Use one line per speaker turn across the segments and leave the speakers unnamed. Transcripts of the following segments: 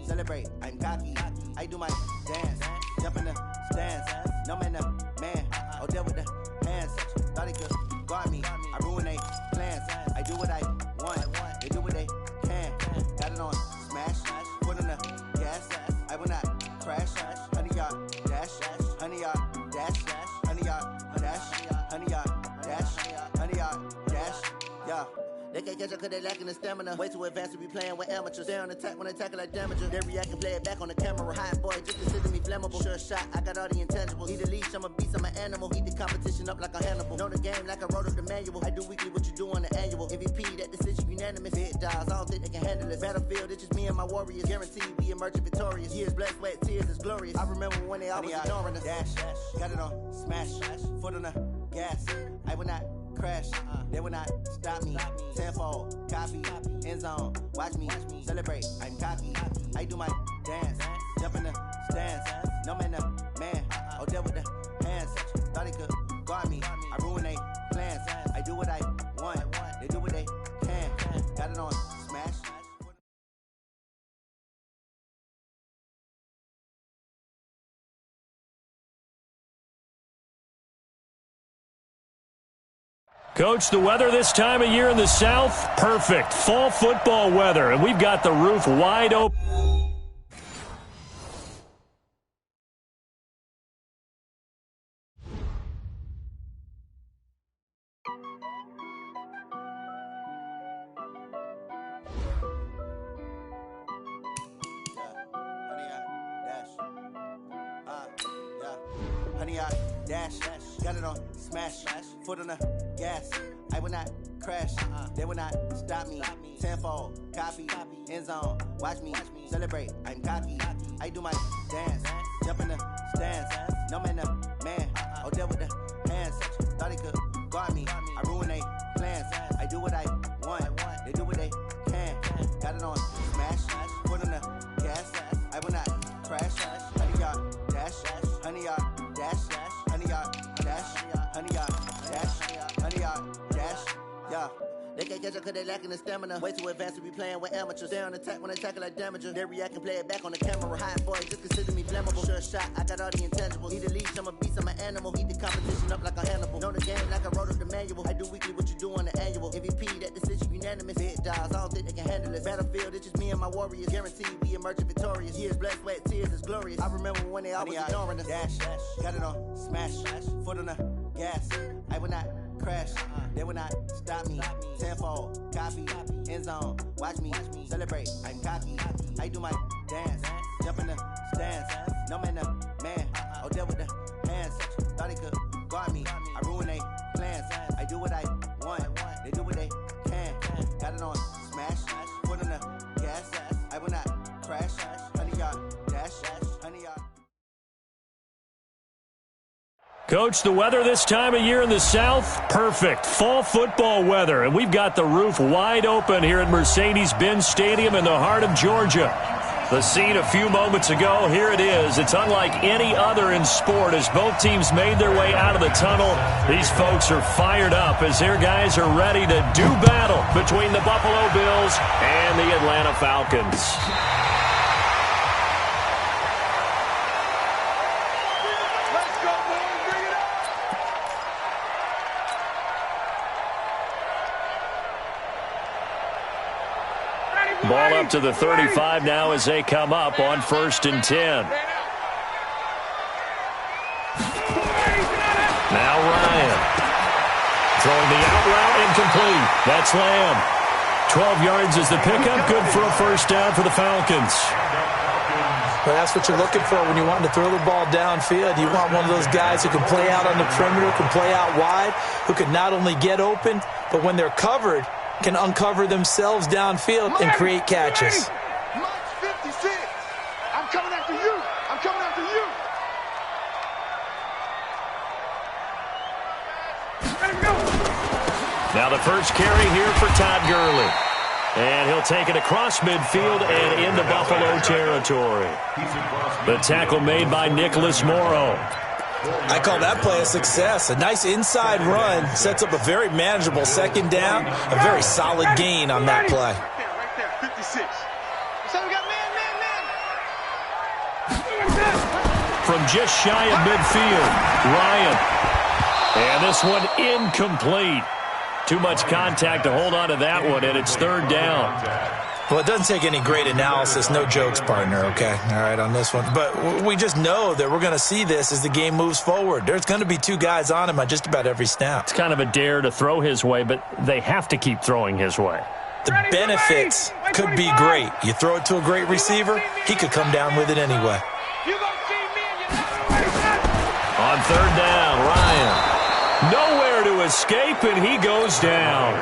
celebrate, I'm cocky. I do my dance, jump in the stands. No man, man, oh, there with the hands. Thought he could guard me, I ruin they plans. I do what I want, they do what they can. Got it on smash, put on the gas. I will not crash, 100-yard dash, 100-yard dash, 100-yard dash, 100-yard dash, 100-yard dash, yeah. They can't catch up cause they lacking the stamina. Way too advanced to be playing with amateurs. They on attack when they tackle like damager. They react and play it back on the camera. Hot boy, just consider me flammable. Sure shot, I got all the intangibles. Need a leash, I'm a beast, I'm an animal. Eat the competition up like a Hannibal. Know the game like I wrote up the manual. I do weekly what you do on the annual. MVP, that decision unanimous. Hit dials, I don't think they can handle it. Battlefield, it's just me and my warriors. Guaranteed we emerge victorious. Years, blood, sweat, tears, is glorious. I remember when they always ignoring us. Dash, got it on smash, foot on the gas. I will not crash, they will not stop me. Tenfold, copy, end zone, watch me celebrate. I'm cocky, I do my dance, jump in the stands. No man, man, oh, there with the hands. Thought he could guard me, I ruin they plans. I do what I want, they do what they can. Got it on smash.
Coach, the weather this time of year in the South, perfect. Fall football weather, and we've got the roof wide open. Dash, got it on smash, foot on the gas. I will not crash, they will not stop me. Tenfold, copy, end zone, watch me celebrate. I'm cocky, I do my dance, jump in the stands. No man, man, oh, there with the hands. Thought he could guard me, I ruin they plans. I do what I want, they do what they can. Got it on smash, foot on the gas. I will not crash, 100-yard dash, 100-yard dash, 100-yard dash, 100-yard dash, 100-yard dash, yeah. They can't catch up cause they lacking the stamina. Way too advanced to be playing with amateurs. They on attack when they tackle like damager. They react and play it back on the camera. Hot boy, just consider me flammable. Sure shot, I got all the intangibles. Need a leash, I'm a beast, I'm an animal. Eat the competition up like a Hannibal. Know the game like I wrote up the manual. I do weekly what you do on the annual. MVP, that decision unanimous. Hit dials, I don't think they can handle it. Battlefield, it's just me and my warriors. Guaranteed we emerge victorious. Years, blood, sweat, tears, is glorious. I remember when they always ignoring us. Dash, got it on smash, foot on the gas. I will not crash, they will not stop me. Tenfold, copy, end zone, watch me celebrate. I'm cocky, I do my dance, jump in the stands. No man, man, oh, there with the hands. Thought he could guard me, I ruin they plans. I do what I want, they do what they can. Got it on smash, foot on the gas. I will not crash, 100-yard dash, 100-yard. Coach, the weather this time of year in the South, perfect. Fall football weather, and we've got the roof wide open here at Mercedes-Benz Stadium in the heart of Georgia. The scene a few moments ago, here it is. It's unlike any other in sport as both teams made their way out of the tunnel. These folks are fired up as their guys are ready to do battle between the Buffalo Bills and the Atlanta Falcons. Ball up to the 35 now as they come up on 1st and 10. Now Ryan. Throwing the out route incomplete. That's Lamb. 12 yards is the pickup. Good for a first down for the Falcons.
Well, that's what you're looking for when you want to throw the ball downfield. You want one of those guys who can play out on the perimeter, can play out wide, who can not only get open, but when they're covered, can uncover themselves downfield and create catches.
March 56. I'm coming after you. I'm coming after you. Let him go.
Now the first carry here for Todd Gurley. And he'll take it across midfield and into Buffalo territory. The tackle made by Nicholas Morrow.
I call that play a success. A nice inside run sets up a very manageable second down. A very solid gain on that play.
Right there, 56. So we got man.
from just shy of midfield. Ryan. And this one incomplete. Too much contact to hold on to that one, and it's third down.
Well, it doesn't take any great analysis. No jokes, partner, okay? All right, on this one. But we just know that we're going to see this as the game moves forward. There's going to be two guys on him on just about every snap.
It's kind of a dare to throw his way, but they have to keep throwing his way.
The benefits could be great. You throw it to a great receiver, he could come down with it anyway.
On third down, Ryan. Nowhere to escape, and he goes down.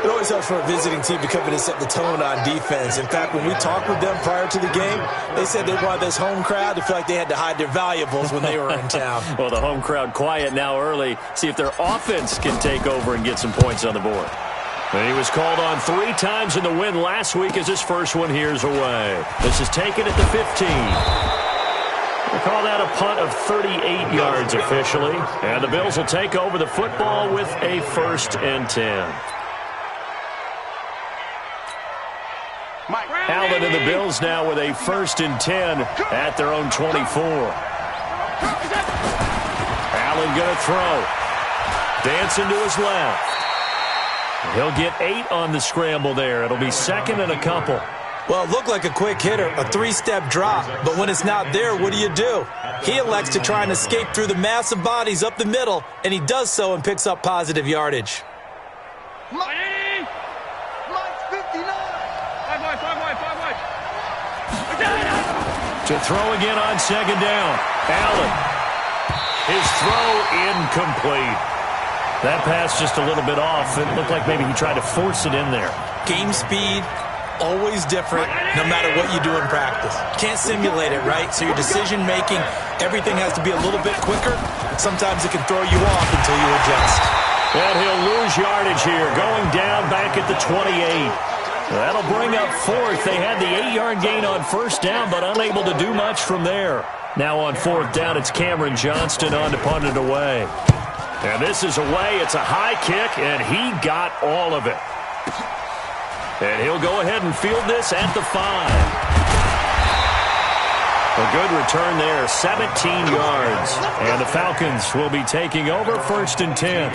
It always helps for a visiting team to come in and set the tone on defense. In fact, when we talked with them prior to the game, they said they wanted this home crowd to feel like they had to hide their valuables when they were in town.
Well, the home crowd quiet now early. See if their offense can take over and get some points on the board. And he was called on 3 times in the win last week as his first one here's away. This is taken at the 15. They call that a punt of 38 yards officially. And the Bills will take over the football with a 1st and 10. Allen and the Bills now with a 1st and 10 at their own 24. Allen going to throw. Dancing to his left. He'll get 8 on the scramble there. It'll be 2nd and a couple.
Well, it looked like a quick hitter, a 3-step drop. But when it's not there, what do? He elects to try and escape through the massive bodies up the middle, and he does so and picks up positive yardage.
To throw again on 2nd down. Allen. His throw incomplete. That pass just a little bit off. It looked like maybe he tried to force it in there.
Game speed, always different, no matter what you do in practice. Can't simulate it, right? So your decision-making, everything has to be a little bit quicker. Sometimes it can throw you off until you adjust.
And he'll lose yardage here, going down back at the 28. That'll bring up 4th. They had the 8-yard gain on 1st down, but unable to do much from there. Now on 4th down, it's Cameron Johnston on to punt it away. And this is away. It's a high kick, and he got all of it. And he'll go ahead and field this at the 5. A good return there, 17 yards. And the Falcons will be taking over 1st and 10.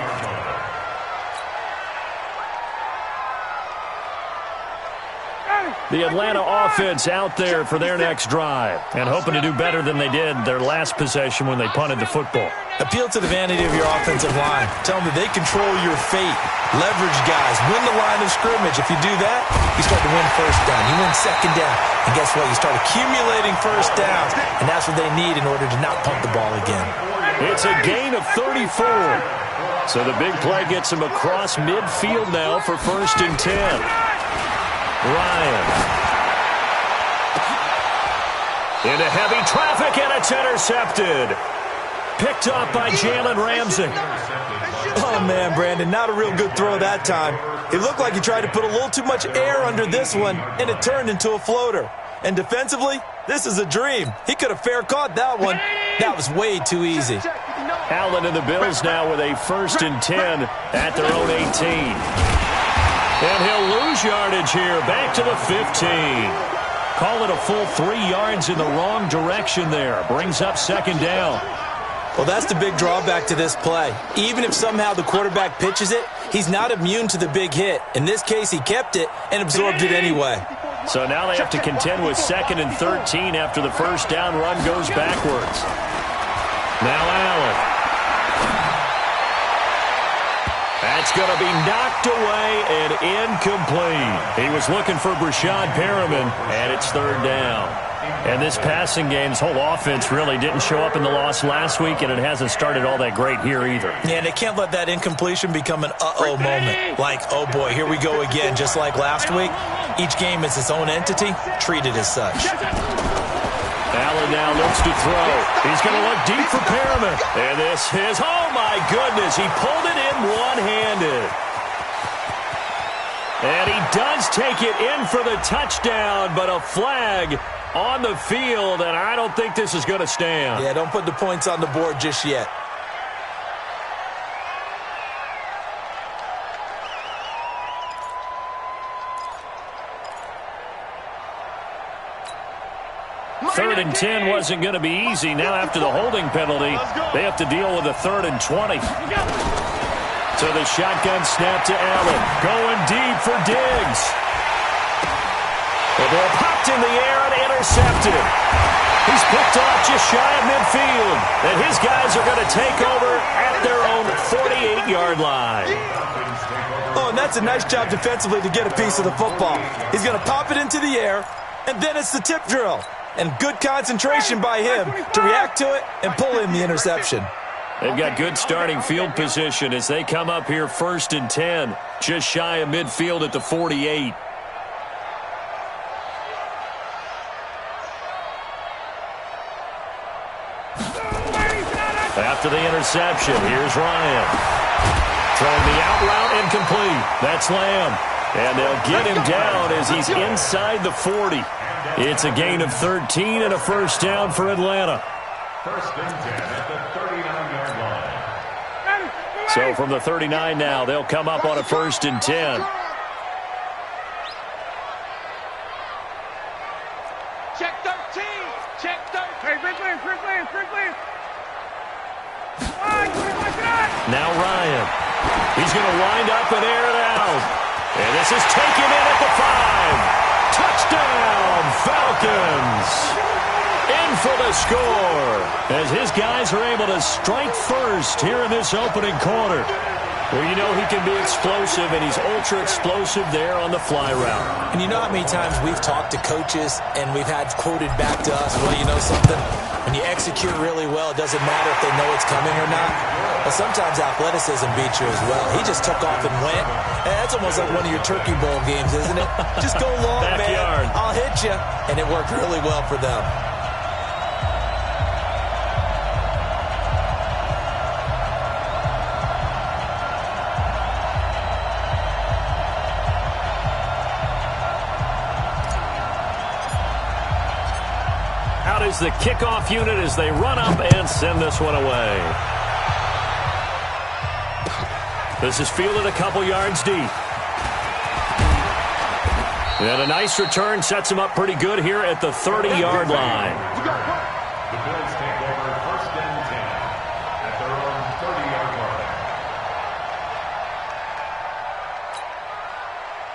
The Atlanta offense out there for their next drive and hoping to do better than they did their last possession when they punted the football.
Appeal to the vanity of your offensive line. Tell them that they control your fate. Leverage guys. Win the line of scrimmage. If you do that, you start to win 1st down. You win 2nd down. And guess what? You start accumulating 1st downs. And that's what they need in order to not punt the ball again.
It's a gain of 34. So the big play gets him across midfield now for 1st and 10. Ryan. Into heavy traffic, and it's intercepted. Picked up by Jalen Ramsey.
Oh, man, Brandon, not a real good throw that time. It looked like he tried to put a little too much air under this one, and it turned into a floater. And defensively, this is a dream. He could have fair caught that one. That was way too easy.
Allen and the Bills now with a 1st and 10 at their own 18. And he'll lose yardage here, back to the 15. Call it a full 3 yards in the wrong direction there. Brings up 2nd down.
Well, that's the big drawback to this play. Even if somehow the quarterback pitches it, he's not immune to the big hit. In this case, he kept it and absorbed it anyway.
So now they have to contend with 2nd and 13 after the 1st down run goes backwards. Now Allen. That's going to be knocked away and incomplete. He was looking for Brashad Perriman, and it's 3rd down. And this passing game's whole offense really didn't show up in the loss last week, and it hasn't started all that great here either.
Yeah, and they can't let that incompletion become an uh-oh moment. Like, oh boy, here we go again, just like last week. Each game is its own entity, treated as such.
Allen now looks to throw. He's going to look deep for Perriman. And this is, oh my goodness, he pulled it in one-handed. And he does take it in for the touchdown, but a flag on the field, and I don't think this is going to stand.
Yeah, don't put the points on the board just yet.
3rd and 10 wasn't going to be easy. Now after the holding penalty, they have to deal with a 3rd and 20. So the shotgun snap to Allen. Going deep for Diggs. The ball popped in the air and intercepted. He's picked off just shy of midfield. And his guys are going to take over at their own 48-yard line.
Oh, and that's a nice job defensively to get a piece of the football. He's going to pop it into the air, and then it's the tip drill. And good concentration by him to react to it and pull in the interception.
They've got good starting field position as they come up here 1st and 10, just shy of midfield at the 48. After the interception, here's Ryan. Throwing the out route incomplete. That's Lamb. And they'll get him down as he's inside the 40. It's a gain of 13 and a first down for Atlanta.
1st and 10 at the 39-yard line.
So from the 39 now, they'll come up on a 1st and 10.
Check 13. Check 13. Hey, quickly.
Now Ryan. He's going to wind up and air it out. And this is taken in at the 5. Touchdown, Falcons. In for the score as his guys are able to strike first here in this opening quarter. Well, you know he can be explosive, and he's ultra-explosive there on the fly route.
And you know how many times we've talked to coaches and we've had quoted back to us, well, you know something? When you execute really well, it doesn't matter if they know it's coming or not. But sometimes athleticism beats you as well. He just took off and went. And that's almost like one of your Turkey Bowl games, isn't it? Just go long, man. I'll hit you. And it worked really well for them.
Out is the kickoff unit as they run up and send this one away. This is fielded a couple yards deep. And a nice return sets him up pretty good here at the 30-yard line.
The Bills take over 1st and 10 at their own 30-yard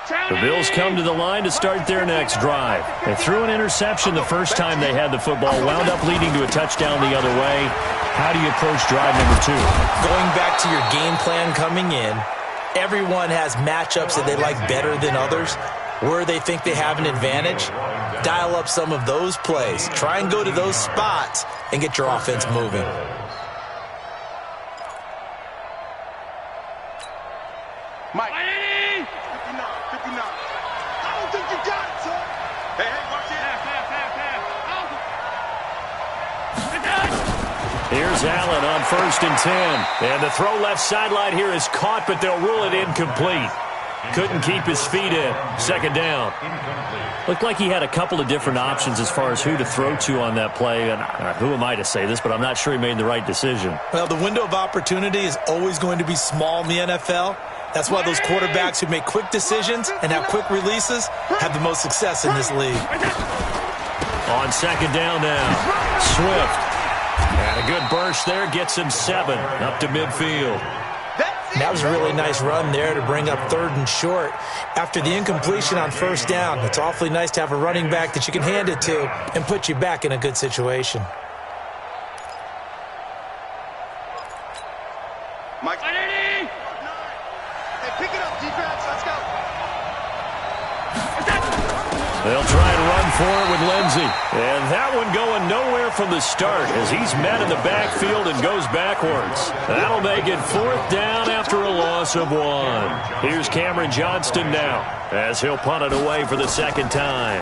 line.
The Bills come to the line to start their next drive. They threw an interception the first time they had the football, wound up leading to a touchdown the other way. How do you approach drive number 2?
Going back to your game plan coming in, everyone has matchups that they like better than others. Where they think they have an advantage, dial up some of those plays. Try and go to those spots and get your offense moving.
Mike. 59. I don't think you got it, son. Hey, watch it.
Here's Allen on 1st and 10. And the throw left sideline here is caught, but they'll rule it incomplete. Couldn't keep his feet in. 2nd down. Looked like he had a couple of different options as far as who to throw to on that play. And who am I to say this, but I'm not sure he made the right decision.
Well, the window of opportunity is always going to be small in the NFL. That's why those quarterbacks who make quick decisions and have quick releases have the most success in this league.
On 2nd down now, Swift. And a good burst there gets him 7 up to midfield.
That was a really nice run there to bring up 3rd and short. After the incompletion on 1st down, it's awfully nice to have a running back that you can hand it to and put you back in a good situation.
Mike. Hey, pick it up, defense. Let's go.
They'll try and run for it with Lindsey. And that one going nowhere from the start as he's met in the backfield and goes backwards. That'll make it 4th down after a loss of 1. Here's Cameron Johnston now as he'll punt it away for the 2nd time.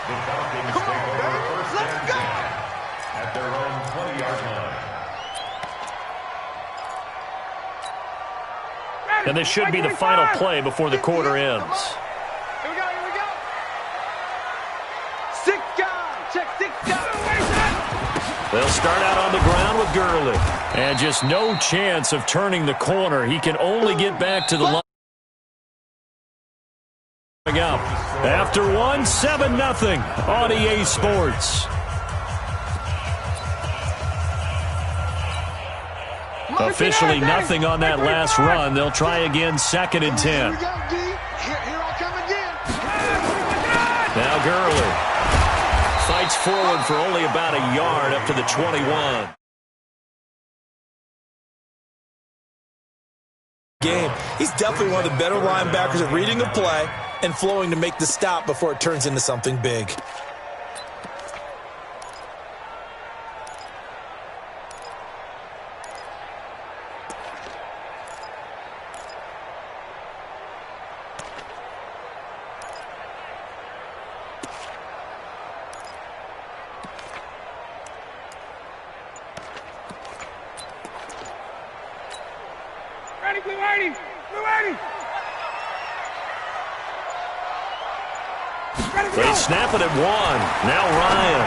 The Falcons take over 1st and 10 at their own 20-yard line.
And this should be the final play before the quarter ends.
Here we go. 6 guys. Check 6 guys.
They'll start out on the ground with Gurley. And just no chance of turning the corner. He can only get back to the line. Up after 7-0 on EA Sports. Officially nothing on that last run. They'll try again, 2nd and 10. Now Gurley fights forward for only about a yard up to the 21.
Game. He's definitely one of the better linebackers at reading a play and flowing to make the stop before it turns into something big.
They snap it at 1. Now Ryan.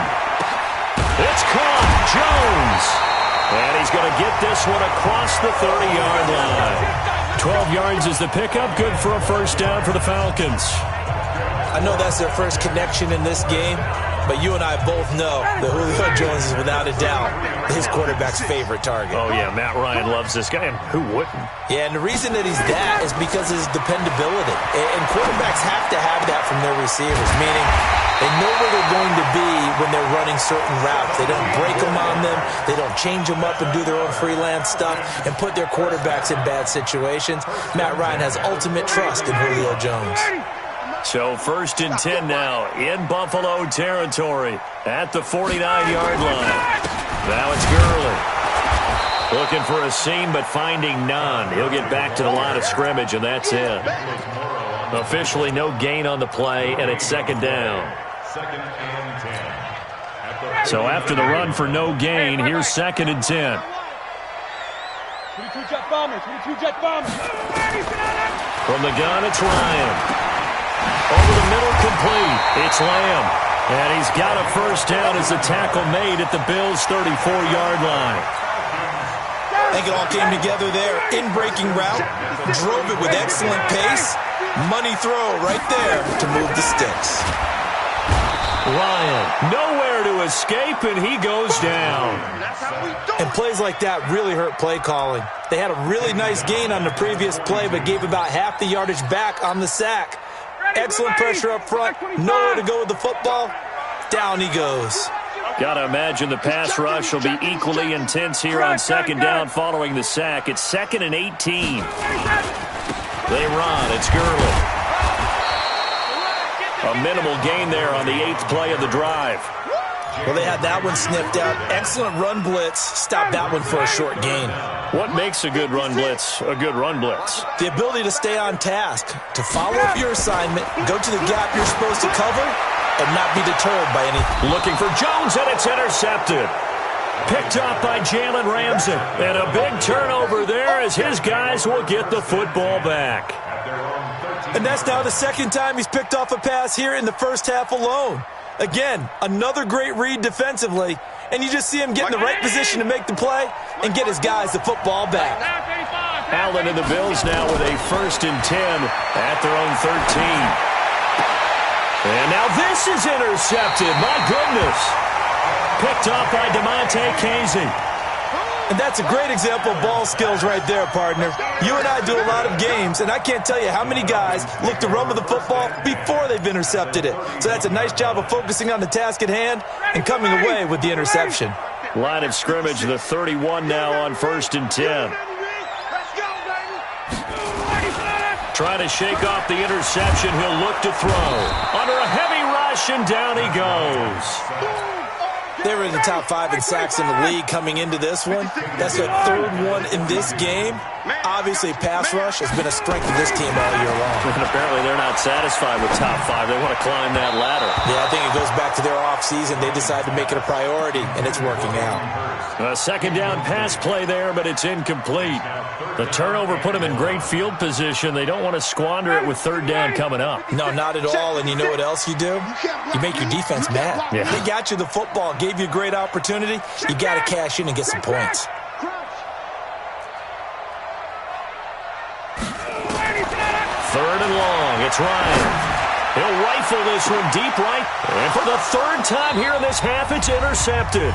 It's caught. Jones. And he's going to get this one across the 30-yard line. 12 yards is the pickup. Good for a first down for the Falcons.
I know that's their first connection in this game, but you and I both know that Julio Jones is without a doubt his quarterback's favorite target.
Oh, yeah, Matt Ryan loves this guy, and who wouldn't?
Yeah, and the reason that he's that is because of his dependability. And quarterbacks have to have that from their receivers, meaning they know where they're going to be when they're running certain routes. They don't break them on them. They don't change them up and do their own freelance stuff and put their quarterbacks in bad situations. Matt Ryan has ultimate trust in Julio Jones.
So 1st and 10 now in Buffalo territory at the 49-yard line. Now it's Gurley. Looking for a seam but finding none. He'll get back to the line of scrimmage, and that's it. Officially no gain on the play, and it's 2nd down. So after the run for no gain, here's 2nd and 10.
22 jet bombers, 22 jet bombers.
From the gun, it's Ryan. Over the middle, complete. It's Lamb. And he's got a first down as the tackle made at the Bills' 34-yard line.
I think it all came together there. In-breaking route, drove it with excellent pace. Money throw right there to move the sticks.
Ryan, nowhere to escape, and he goes down.
And plays like that really hurt play calling. They had a really nice gain on the previous play, but gave about half the yardage back on the sack. Excellent pressure up front. Nowhere to go with the football. Down he goes.
Got to imagine the pass rush will be equally intense here on 2nd down following the sack. It's 2nd and 18. They run. It's Gurley. A minimal gain there on the 8th play of the drive.
Well, they had that one sniffed out. Excellent run blitz. Stopped that one for a short gain.
What makes a good run blitz a good run blitz?
The ability to stay on task, to follow up your assignment, go to the gap you're supposed to cover, and not be deterred by anything.
Looking for Jones, and it's intercepted. Picked up by Jalen Ramsey. And a big turnover there as his guys will get the football back.
And that's now the 2nd time he's picked off a pass here in the first half alone. Again, another great read defensively, and you just see him get in the right position to make the play and get his guys the football back.
Allen and the Bills now with a 1st and 10 at their own 13. And now this is intercepted. My goodness. Picked off by DeMonte Casey.
And that's a great example of ball skills right there, partner. You and I do a lot of games, and I can't tell you how many guys look to run with the football before they've intercepted it. So that's a nice job of focusing on the task at hand and coming away with the interception.
Line of scrimmage, the 31 now on 1st and 10. Trying to shake off the interception. He'll look to throw. Under a heavy rush, and down he goes.
They were in the top 5 in sacks in the league coming into this one. That's their 3rd one in this game. Obviously, pass rush has been a strength of this team all year long.
And apparently they're not satisfied with top 5. They want to climb that ladder.
Yeah, I think it goes back to their offseason. They decided to make it a priority, and it's working out.
A 2nd down pass play there, but it's incomplete. The turnover put them in great field position. They don't want to squander it with 3rd down coming up.
No, not at all. And you know what else you do? You make your defense mad.
Yeah.
They got you the football, gave you a great opportunity. You got to cash in and get some points.
3rd and long. It's Ryan. He'll rifle this one deep right. And for the third time here in this half, it's intercepted.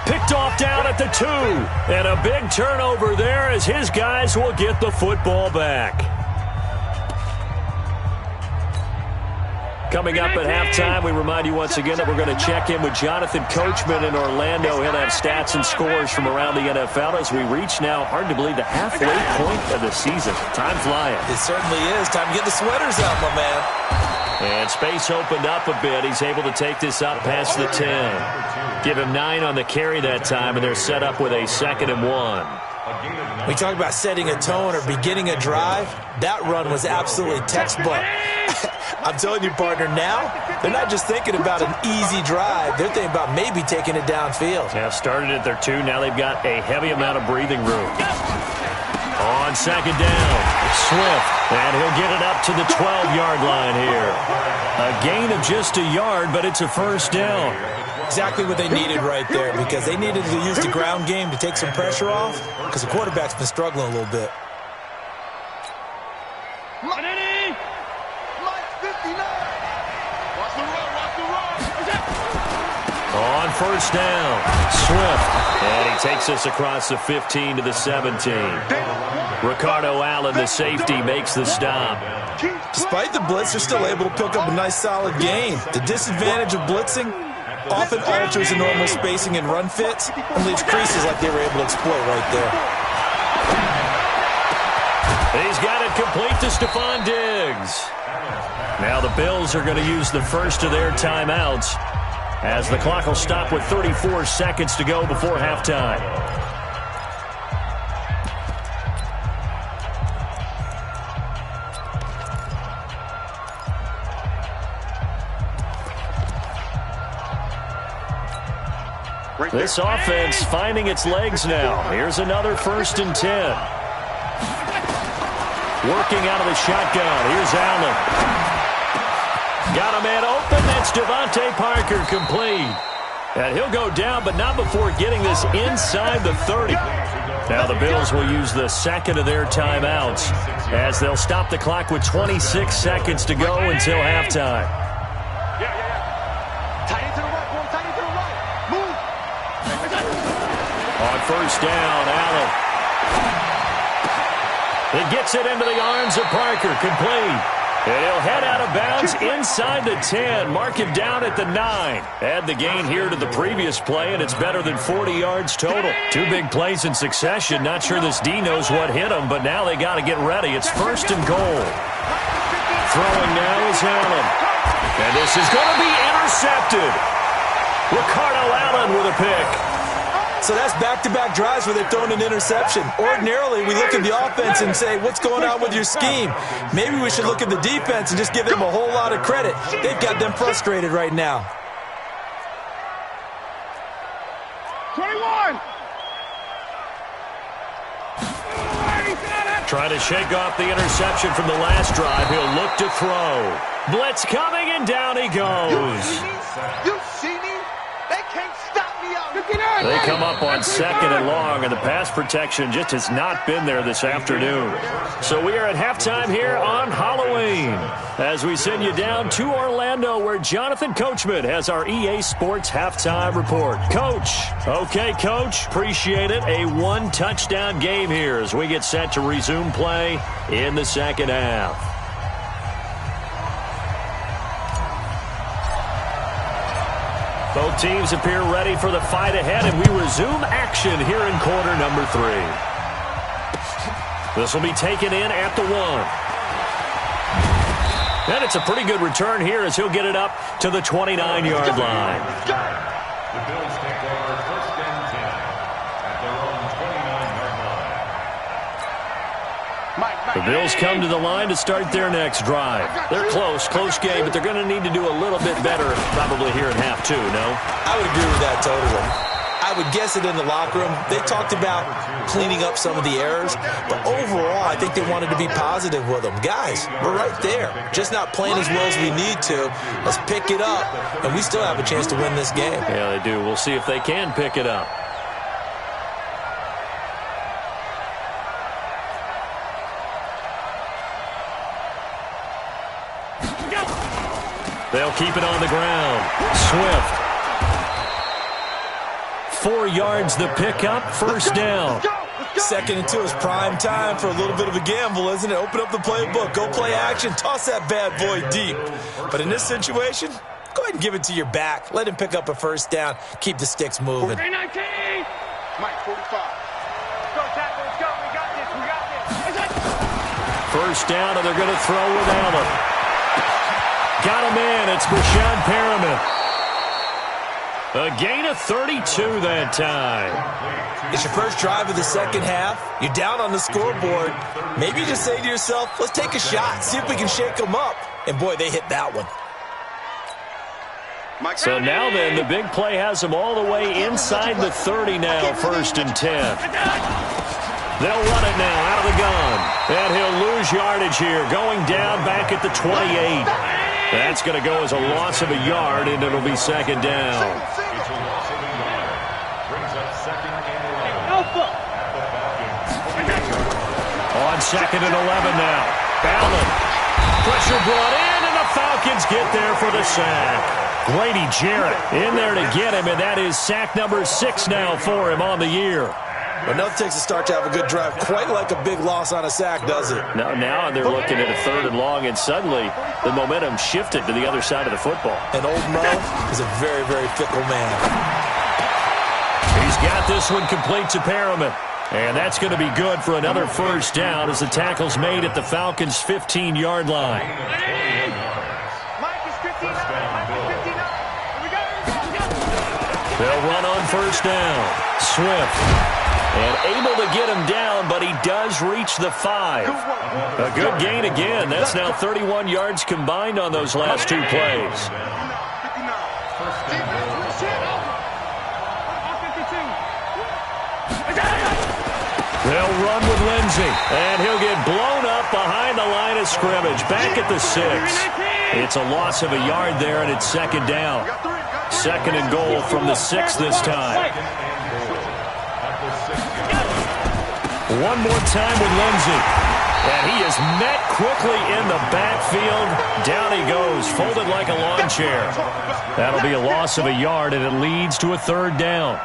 Picked off down at the 2. And a big turnover there as his guys will get the football back. Coming up at halftime, we remind you once again that we're going to check in with Jonathan Coachman in Orlando. He'll have stats and scores from around the NFL as we reach now, hard to believe, the halfway point of the season. Time flying.
It certainly is. Time to get the sweaters out, my man. And space opened up a bit. He's able to take this up past the 10. Give him 9 on the carry that time, and they're set up with a 2nd and 1. We talk about setting a tone or beginning a drive. That run was absolutely textbook. I'm telling you, partner, now they're not just thinking about an easy drive. They're thinking about maybe taking it downfield.
Yeah, started at their 2. Now they've got a heavy amount of breathing room. On 2nd down, Swift, and he'll get it up to the 12-yard line here. A gain of just a yard, but it's a first down.
Exactly what they needed right there, because they needed to use the ground game to take some pressure off, because the quarterback's been struggling a little bit.
On first down, Swift, and he takes us across the 15 to the 17. Ricardo Allen, the safety, makes the stop.
Despite the blitz, they're still able to pick up a nice, solid gain. The disadvantage of blitzing often alters the normal spacing and run fits and leaves creases like they were able to exploit right there.
He's got it complete to Stephon Diggs. Now the Bills are going to use the first of their timeouts, as the clock will stop with 34 seconds to go before halftime. This offense finding its legs now. Here's another 1st and 10. Working out of the shotgun. Here's Allen. Got a man open. That's Devontae Parker, complete. And he'll go down, but not before getting this inside the 30. Now the Bills will use the 2nd of their timeouts, as they'll stop the clock with 26 seconds to go until halftime.
Tight into the right, boy. Tight into the right. Move.
On first down, Allen. It gets it into the arms of Parker, complete. And he'll head out of bounds inside the 10. Mark him down at the 9. Add the gain here to the previous play, and it's better than 40 yards total. 2 big plays in succession. Not sure this D knows what hit him, but now they got to get ready. It's 1st and goal. Throwing now is Allen. And this is going to be intercepted. Ricardo Allen with a pick.
So that's back-to-back drives where they've thrown an interception. Ordinarily, we look at the offense and say, what's going on with your scheme? Maybe we should look at the defense and just give them a whole lot of credit. They've got them frustrated right now.
21.
Trying to shake off the interception from the last drive. He'll look to throw. Blitz coming, and down he goes.
You see me? They can't stop me out.
They come up on 2nd and long, and the pass protection just has not been there this afternoon. So we are at halftime here on Halloween, as we send you down to Orlando, where Jonathan Coachman has our EA Sports halftime report. Coach. Okay, Coach. Appreciate it. A 1-touchdown game here as we get set to resume play in the 2nd half. Both teams appear ready for the fight ahead, and we resume action here in quarter number 3. This will be taken in at the 1. And it's a pretty good return here as he'll get it up to the 29-yard line.
The Bills take over 1st and 10 at their own 29-yard line.
The Bills come to the line to start their next drive. They're close game, but they're going to need to do a little bit better probably here in half 2, no?
I would agree with that totally. I would guess it in the locker room. They talked about cleaning up some of the errors, but overall, I think they wanted to be positive with them. Guys, we're right there. Just not playing as well as we need to. Let's pick it up, and we still have a chance to win this game.
Yeah, they do. We'll see if they can pick it up. They'll keep it on the ground. Swift. 4 yards the pickup, first down.
2nd and 2 is prime time for a little bit of a gamble, isn't it? Open up the playbook, go play action, toss that bad boy deep. But in this situation, go ahead and give it to your back. Let him pick up a first down. Keep the sticks moving.
Mike, 45.
Go, tackle, let's go. We got this. We got this.
First down, and they're going to throw with Allen. Got him in. It's Brashad Perriman. A gain of 32 that time.
It's your first drive of the second half. You're down on the scoreboard. Maybe you just say to yourself, let's take a shot, see if we can shake them up. And, boy, they hit that one.
So now then, the big play has them all the way inside the 30 now, 1st and 10. They'll run it now out of the gun. And he'll lose yardage here, going down back at the 28. That's going to go as a loss of a yard, and it'll be 2nd down.
It's a loss of a yard. Brings up 2nd and 11.
Alpha.
On 2nd and 11 now. Allen. Pressure brought in, and the Falcons get there for the sack. Grady Jarrett in there to get him, and that is sack number 6 now for him on the year.
But nothing takes a start to have a good drive. Quite like a big loss on a sack, does it?
Now they're looking at a 3rd and long, and suddenly the momentum shifted to the other side of the football.
And old Mo is a very, very fickle man.
He's got this one complete to Perriman. And that's going to be good for another first down as the tackle's made at the Falcons' 15-yard line.
Mike is 59. Mike is 59. We got it.
They'll run on first down. Swift. And able to get him down, but he does reach the 5. A good gain again. That's now 31 yards combined on those last 2 plays. They'll run with Lindsey, and he'll get blown up behind the line of scrimmage, back at the 6. It's a loss of a yard there, and it's 2nd down. 2nd and goal from the 6 this time. One more time with Lindsey. And he is met quickly in the backfield. Down he goes, folded like a lawn chair. That'll be a loss of a yard, and it leads to a 3rd down.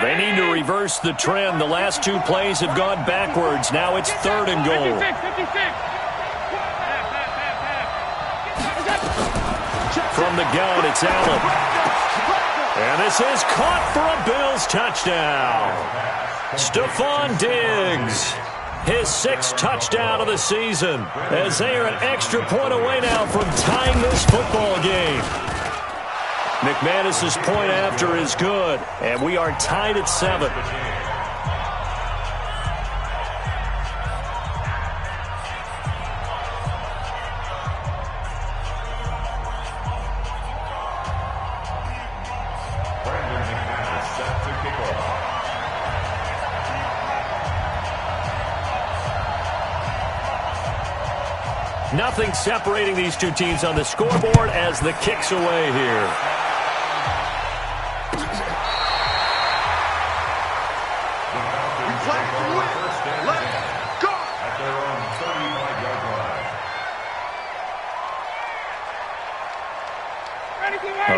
They need to reverse the trend. The last 2 plays have gone backwards. Now it's 3rd and goal.
56.
From the gun, it's Allen. And this is caught for a Bills touchdown. Stephon Diggs, his 6th touchdown of the season, as they are an extra point away now from tying this football game. McManus's point after is good, and we are tied at 7. Nothing separating these 2 teams on the scoreboard as the kick's away here.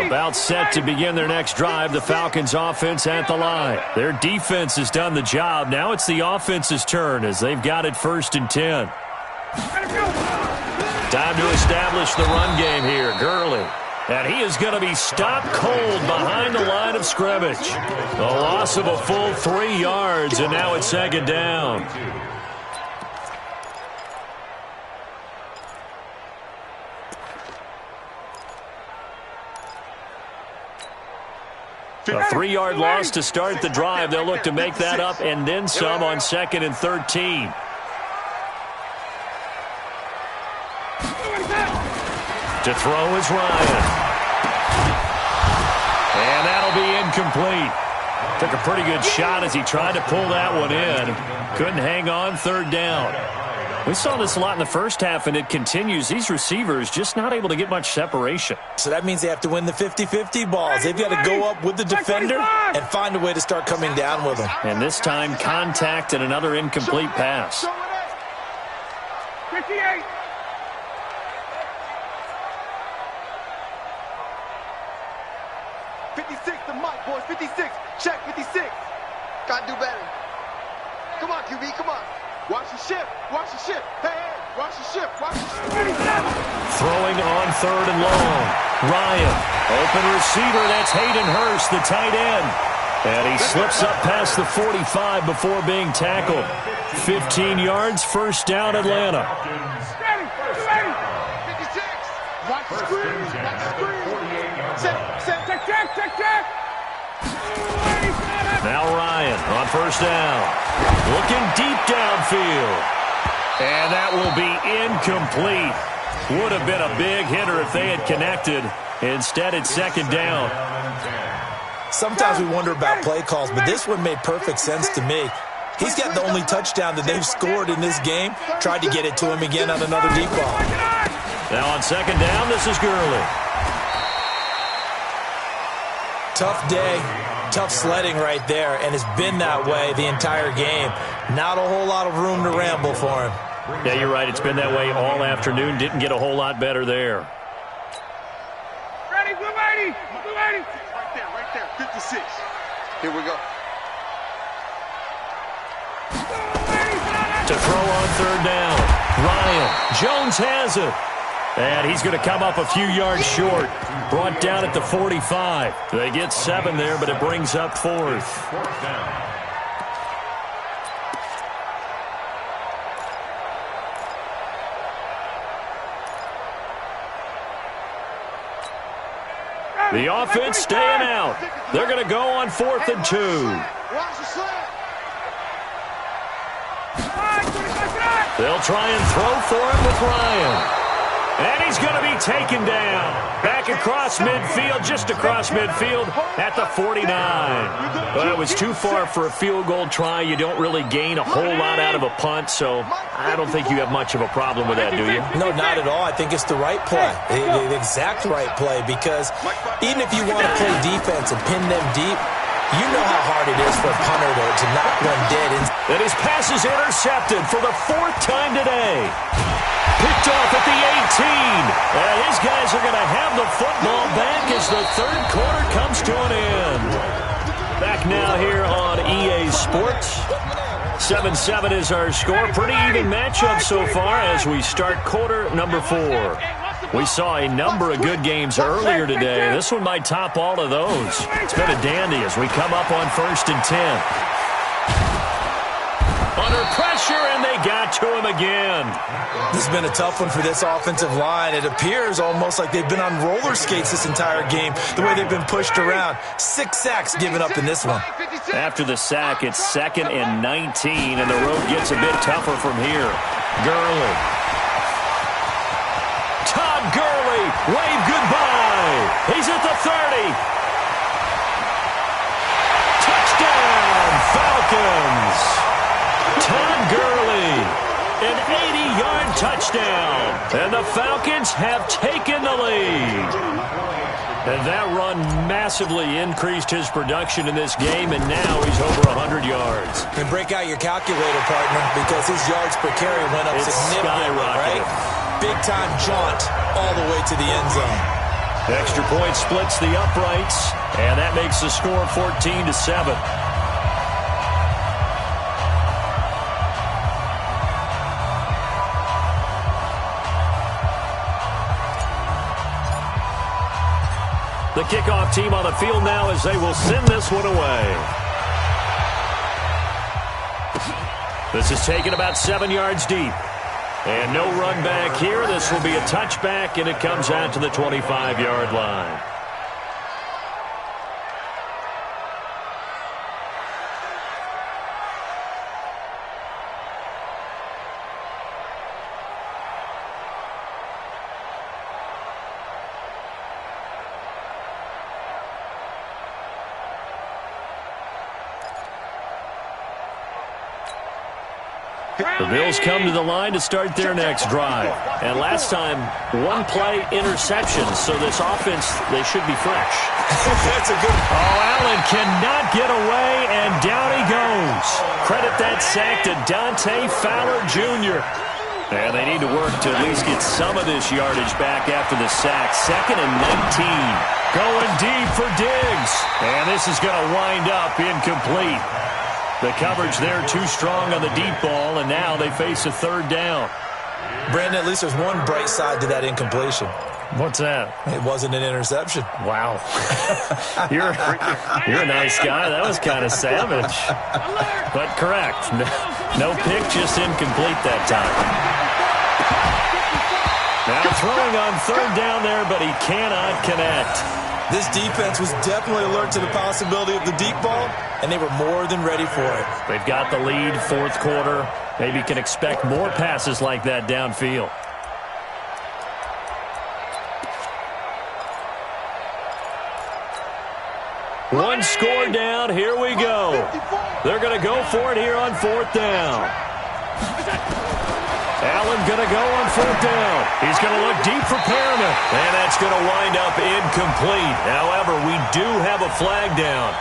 About set to begin their next drive, the Falcons offense at the line. Their defense has done the job. Now it's the offense's turn as they've got it 1st and 10. Time to establish the run game here. Gurley. And he is going to be stopped cold behind the line of scrimmage. A loss of a full 3 yards, and now it's 2nd down. A 3-yard loss to start the drive. They'll look to make that up and then some on 2nd and 13. To throw is Ryan. And that'll be incomplete. Took a pretty good shot as he tried to pull that one in. Couldn't hang on, third down. We saw this a lot in the first half, and it continues. These receivers just not able to get much separation.
So that means they have to win the 50-50 balls. They've got to go up with the defender and find a way to start coming down with them.
And this time, contact and another incomplete pass.
58.
The mic, boys. 56. Check 56. Gotta do better. Come on, QB. Come on. Watch the ship. Watch the ship. Hey, watch the ship. Watch the ship.
Throwing on third and long. Ryan, open receiver. That's Hayden Hurst, the tight end. And he slips up past the 45 before being tackled. 15 yards, first down, Atlanta.
56. Watch the screen. Watch the screen. Check.
Now Ryan on first down. Looking deep downfield. And that will be incomplete. Would have been a big hitter if they had connected. Instead, it's second down.
Sometimes we wonder about play calls, but this one made perfect sense to me. He's got the only touchdown that they've scored in this game. Tried to get it to him again on another deep ball.
Now on second down, this is Gurley.
Tough day, tough sledding right there, and it's been that way the entire game. Not a whole lot of room to ramble for him.
Yeah, you're right. It's been that way all afternoon. Didn't get a whole lot better there.
Ready, blue 80. Blue 80.
Right there. 56. Here we go.
To throw on third down. Ryan. Jones has it. And he's going to come up a few yards short. Brought down at the 45. They get 7 there, but it brings up fourth. The offense staying out. They're going to go on 4th and 2. They'll try and throw for him with Ryan. And he's going to be taken down. Back across midfield, just across midfield at the 49. But it was too far for a field goal try. You don't really gain a whole lot out of a punt, so I don't think you have much of a problem with that, do you?
No, not at all. I think it's the right play, the exact right play, because even if you want to play defense and pin them deep, you know how hard it is for a punter to knock one dead.
And his pass is intercepted for the 4th time today. Picked off at the 18. And his guys are going to have the football back as the third quarter comes to an end. Back now here on EA Sports. 7-7 is our score. Pretty even matchup so far as we start quarter number 4. We saw a number of good games earlier today. This one might top all of those. It's been a dandy as we come up on 1st and 10. Under pressure, and they got to him again.
This has been a tough one for this offensive line. It appears almost like they've been on roller skates this entire game, the way they've been pushed around. 6 sacks given up in this one.
After the sack, it's 2nd and 19, and the road gets a bit tougher from here. Gurley. Todd Gurley, wave goodbye. He's at the 30. Touchdown, Falcons. Todd Gurley, an 80-yard touchdown, and the Falcons have taken the lead. And that run massively increased his production in this game, and now he's over 100 yards.
And break out your calculator, partner, because his yards per carry went up significantly, right? Big-time jaunt all the way to the end zone.
Extra point splits the uprights, and that makes the score 14-7. The kickoff team on the field now as they will send this one away. This is taken about 7 yards deep. And no run back here. This will be a touchback, and it comes out to the 25-yard line. The Bills come to the line to start their next drive. And last time, one play interception, so this offense, they should be fresh.
That's a good one.
Oh, Allen cannot get away, and down he goes. Credit that sack to Dante Fowler Jr. And they need to work to at least get some of this yardage back after the sack. 2nd and 19. Going deep for Diggs. And this is going to wind up incomplete. The coverage there too strong on the deep ball, and now they face a 3rd down.
Brandon, at least there's one bright side to that incompletion.
What's that?
It wasn't an interception.
Wow. You're a nice guy. That was kind of savage. But correct. No pick, just incomplete that time. Now throwing on 3rd down there, but he cannot connect.
This defense was definitely alert to the possibility of the deep ball, and they were more than ready for it.
They've got the lead, 4th quarter. Maybe can expect more passes like that downfield. One score down. Here we go. They're going to go for it here on 4th down. Allen going to go on 4th down. He's going to look deep for Perriman. And that's going to wind up incomplete. However, we do have a flag down.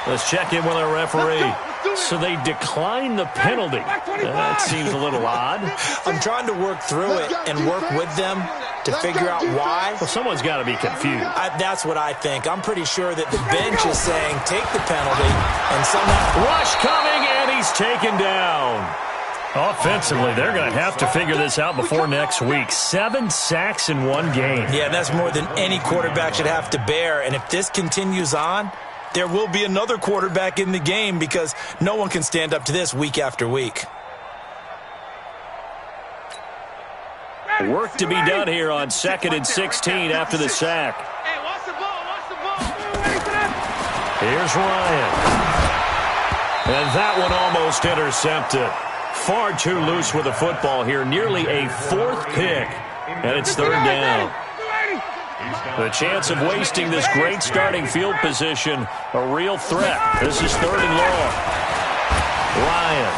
Let's check in with our referee. So they decline the penalty. That seems a little odd.
I'm trying to work through it and work with them to figure out why.
Well, someone's got to be confused.
That's what I think. I'm pretty sure that the bench is saying take the penalty, and somehow
Rush coming, and he's taken down. Offensively, they're going to have to figure this out before next week. 7 sacks in one game.
Yeah, that's more than any quarterback should have to bear. And if this continues on, there will be another quarterback in the game because no one can stand up to this week after week.
Work to be done here on 2nd and 16 after the sack.
Hey, watch the ball, watch the ball. Ready for that?
Here's Ryan. And that one almost intercepted. Far too loose with the football here. Nearly a 4th pick. And it's 3rd down. The chance of wasting this great starting field position, a real threat. This is 3rd and long. Ryan.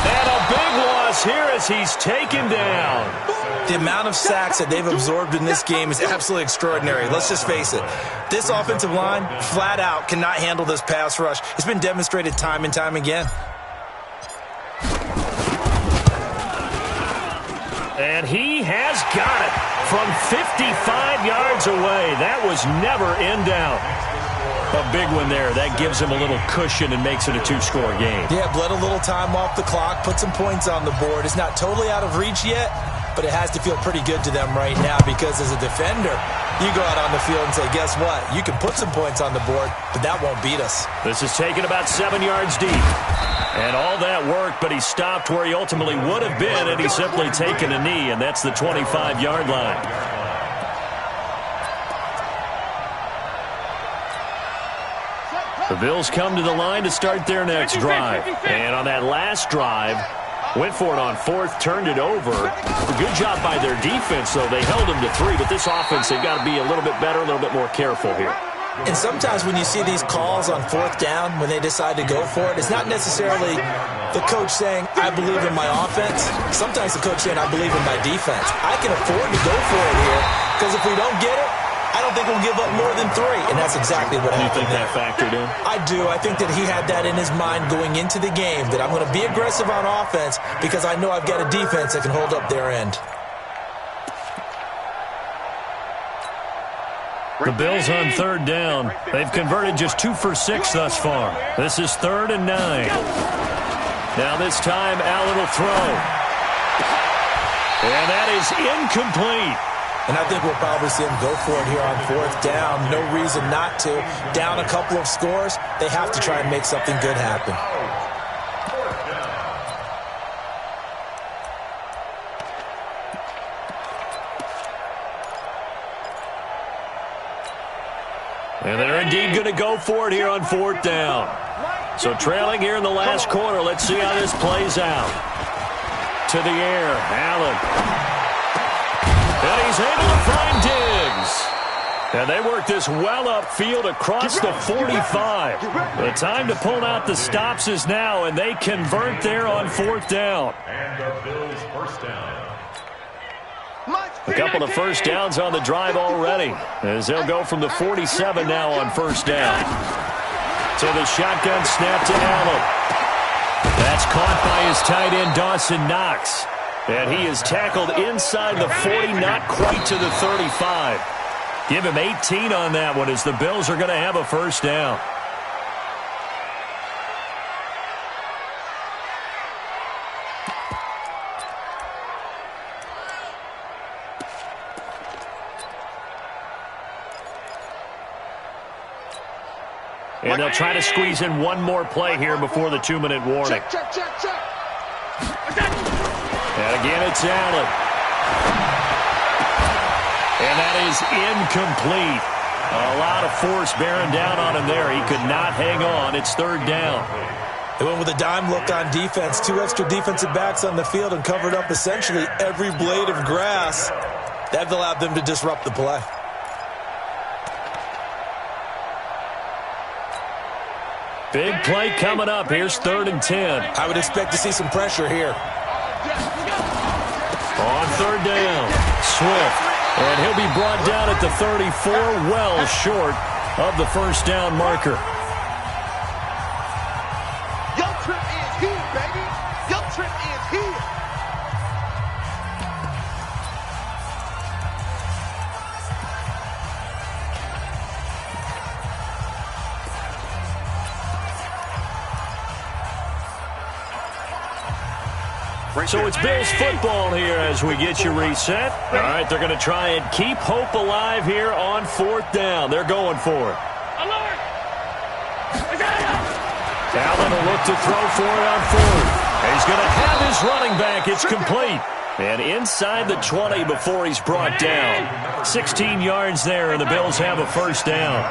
And a big loss here as he's taken down.
The amount of sacks that they've absorbed in this game is absolutely extraordinary. Let's just face it. This offensive line, flat out, cannot handle this pass rush. It's been demonstrated time and time again.
And he has got it from 55 yards away. That was never in doubt. A big one there. That gives him a little cushion and makes it a 2-score game.
Yeah, bled a little time off the clock, put some points on the board. It's not totally out of reach yet, but it has to feel pretty good to them right now because as a defender, you go out on the field and say, guess what? You can put some points on the board, but that won't beat us.
This is taken about 7 yards deep. And all that worked, but he stopped where he ultimately would have been, and he's simply taken a knee, and that's the 25-yard line. The Bills come to the line to start their next drive. And on that last drive, went for it on 4th, turned it over. A good job by their defense, though. They held them to 3, but this offense, they've got to be a little bit better, a little bit more careful here.
And sometimes when you see these calls on 4th down, when they decide to go for it, it's not necessarily the coach saying, I believe in my offense. Sometimes the coach saying, I believe in my defense. I can afford to go for it here because if we don't get it, I don't think we'll give up more than 3. And that's exactly what happened.
Do you think that factored in?
I do. I think that he had that in his mind going into the game, that I'm going to be aggressive on offense because I know I've got a defense that can hold up their end.
The Bills on 3rd down. They've converted just 2 for 6 thus far. This is 3rd and 9. Now this time, Allen will throw. And that is incomplete.
And I think we'll probably see him go for it here on 4th down. No reason not to. Down a couple of scores, they have to try and make something good happen.
And they're indeed going to go for it here on 4th down. So trailing here in the last quarter. Let's see how this plays out. To the air, Allen. And he's able to find Diggs. And they work this well upfield across the 45. The time to pull out the stops is now, and they convert there on 4th down.
And the Bills' first down.
A couple of first downs on the drive already, as they'll go from the 47 now on 1st down. To the shotgun snap to Allen. That's caught by his tight end, Dawson Knox. And he is tackled inside the 40, not quite to the 35. Give him 18 on that one, as the Bills are going to have a first down. And they'll try to squeeze in one more play here before the 2-minute warning.
Check.
And again, it's Allen. And that is incomplete. A lot of force bearing down on him there. He could not hang on. It's 3rd down.
They went with a dime look on defense. 2 extra defensive backs on the field and covered up essentially every blade of grass. That allowed them to disrupt the play.
Big play coming up. Here's 3rd and 10.
I would expect to see some pressure here.
On 3rd down, Swift. And he'll be brought down at the 34, well short of the first down marker.
Your trip is here, baby. Your trip is here.
So it's Bills football here as we get you reset. All right, they're going to try and keep hope alive here on 4th down. They're going for it. Allen will look to throw for it on 4th. He's going to have his running back. It's complete. And inside the 20 before he's brought down. 16 yards there, and the Bills have a first down.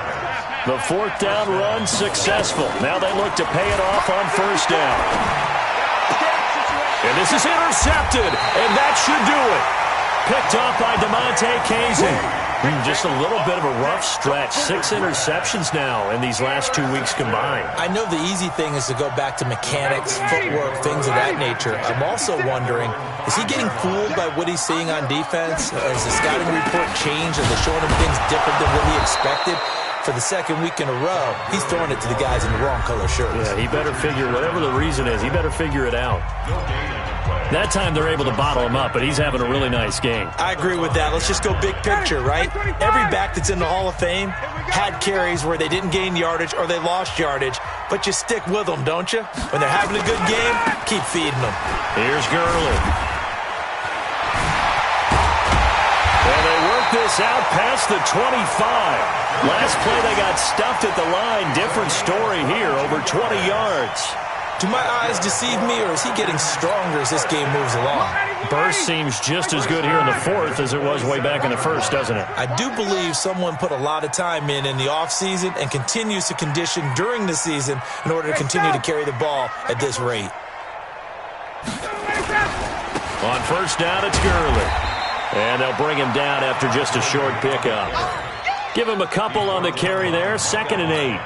The 4th down run successful. Now they look to pay it off on 1st down. And this is intercepted, and that should do it. Picked off by DeMonte Casey. Just a little bit of a rough stretch. 6 interceptions now in these last 2 weeks combined.
I know the easy thing is to go back to mechanics, footwork, things of that nature. I'm also wondering, is he getting fooled by what he's seeing on defense? Has the scouting report changed? Are they showing him things different than what he expected? For the 2nd week in a row, he's throwing it to the guys in the wrong color shirts.
Yeah, he better figure, whatever the reason is, he better figure it out. That time they're able to bottle him up, but he's having a really nice game.
I agree with that. Let's just go big picture, right? Every back that's in the Hall of Fame had carries where they didn't gain yardage or they lost yardage, but you stick with them, don't you? When they're having a good game, keep feeding them.
Here's Gurley. And they work this out past the 25. Last play they got stuffed at the line. Different story here, over 20 yards.
Do my eyes deceive me, or is he getting stronger as this game moves along?
Burst seems just as good here in the 4th as it was way back in the 1st, doesn't it?
I do believe someone put a lot of time in the offseason and continues to condition during the season in order to continue to carry the ball at this rate.
On 1st down, it's Gurley. And they'll bring him down after just a short pickup. Give him a couple on the carry there. 2nd and 8.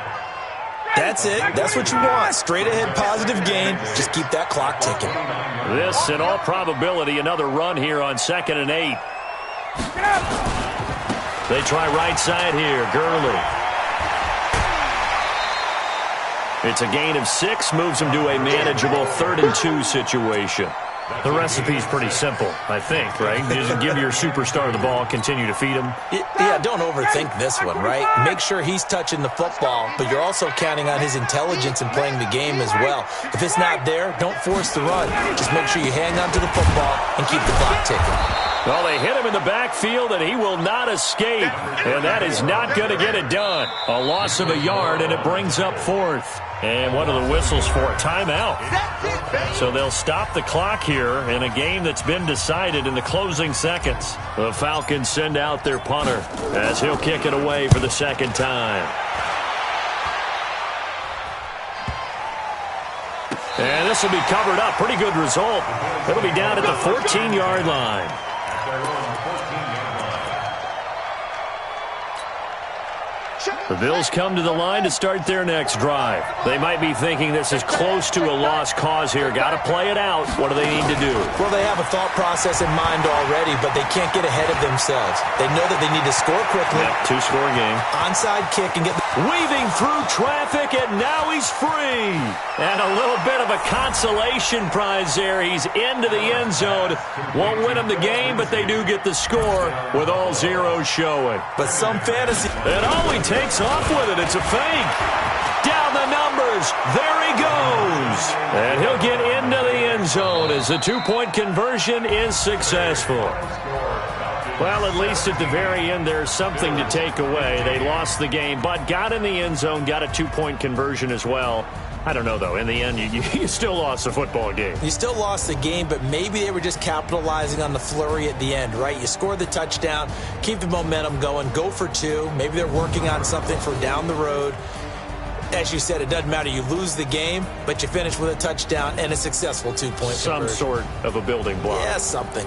That's it. That's what you want. Straight ahead, positive gain. Just keep that clock ticking.
This, in all probability, another run here on 2nd and 8. They try right side here. Gurley. It's a gain of 6. Moves him to a manageable 3rd and 2 situation. The recipe's pretty simple, I think, right? Just give your superstar the ball, continue to feed him.
Yeah, don't overthink this one, right? Make sure he's touching the football, but you're also counting on his intelligence in playing the game as well. If it's not there, don't force the run. Just make sure you hang on to the football and keep the clock ticking.
Well, they hit him in the backfield, and he will not escape. And that is not going to get it done. A loss of a yard, and it brings up 4th. And what are the whistles for? Timeout. So they'll stop the clock here in a game that's been decided in the closing seconds. The Falcons send out their punter as he'll kick it away for the 2nd time. And this will be covered up. Pretty good result. It'll be down at the 14-yard line. The Bills come to the line to start their next drive. They might be thinking this is close to a lost cause here. Got to play it out. What do they need to do?
Well, they have a thought process in mind already, but they can't get ahead of themselves. They know that they need to score quickly.
Yep, two-score game.
Onside kick and get...
Weaving through traffic, and now he's free. And a little bit of a consolation prize there. He's into the end zone. Won't win them the game, but they do get the score with all zeros showing.
But some fantasy...
And all he takes off with it. It's a fake. Down the numbers. There he goes. And he'll get into the end zone as the two-point conversion is successful. Well, at least at the very end, there's something to take away. They lost the game, but got in the end zone, got a two-point conversion as well. I don't know, though. In the end, you still lost the football game.
You still lost the game, but maybe they were just capitalizing on the flurry at the end, right? You scored the touchdown, keep the momentum going, go for two. Maybe they're working on something for down the road. As you said, it doesn't matter. You lose the game, but you finish with a touchdown and a successful two-point conversion.
Some sort of a building block.
Yeah, something.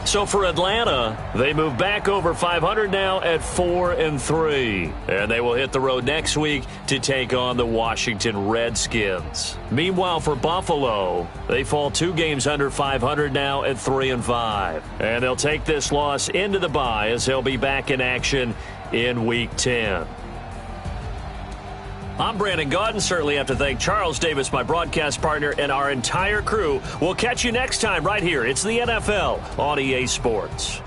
So for Atlanta, they move back over 500 now at 4-3. And they will hit the road next week to take on the Washington Redskins. Meanwhile, for Buffalo, they fall 2 games under 500 now at 3-5. And they'll take this loss into the bye as they'll be back in action in Week 10. I'm Brandon Gaudin. Certainly have to thank Charles Davis, my broadcast partner, and our entire crew. We'll catch you next time right here. It's the NFL on EA Sports.